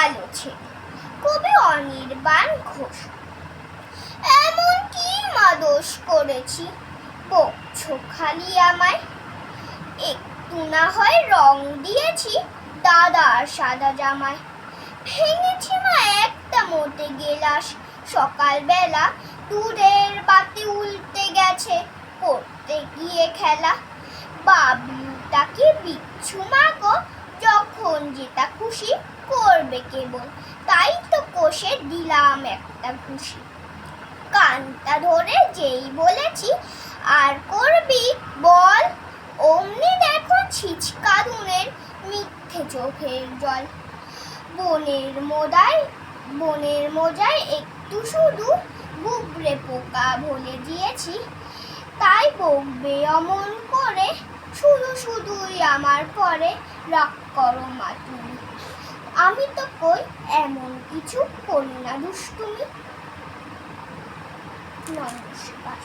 ভালো ছেলে। কবি অনির্বাণ ঘোষ। এমন কি মা দোষ করেছি, বকছো খালি আমায়? একটু না হয় রং দিয়েছি দাদার সাদা জামায়। ভেঙেছি মা একটা মোটে গেলাস, সকালবেলা দুধের বাতি উল্টে গেছে করতে গিয়ে খেলা। বাবলুটাকে বিচ্ছু মা গো, যখন যেটা খুশি করবে কেবল, তাই তো কষে দিলাম একটা ঘুষি। কানটা ধরে যেই বলেছি আর করবি বল, অমনি দেখো ছিচকা দুনের মিথ্যে চোখের জল। বনের মোজায় একটু শুধু গুবরে পোকা ভরে দিয়েছি, তাই বকবে অমন করে, শুধু শুধুই আমার পরে রাগ করো মা তুমি। আমি তো কই এমন কিছু করি না দুষ্টুমি। নমস্কার।